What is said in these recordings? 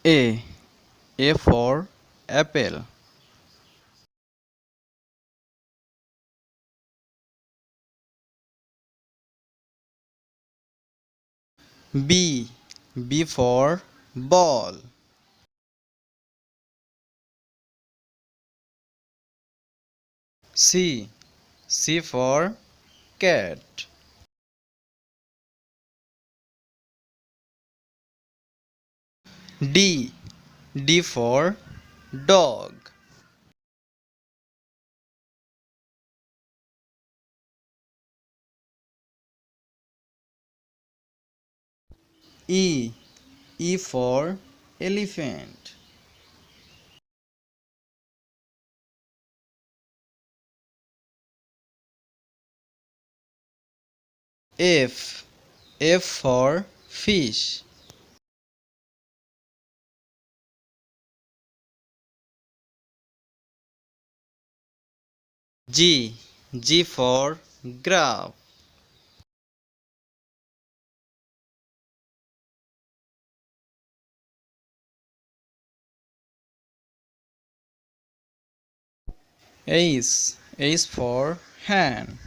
A. A for apple. B. B for ball. C. C for cat. D. D for dog. E. E for elephant. F. F for fish. G. G for giraffe. H. H for hen.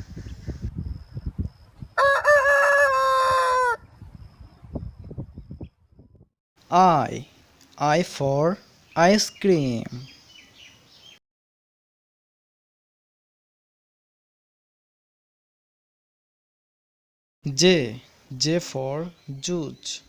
I. I for ice cream. J. J for juice.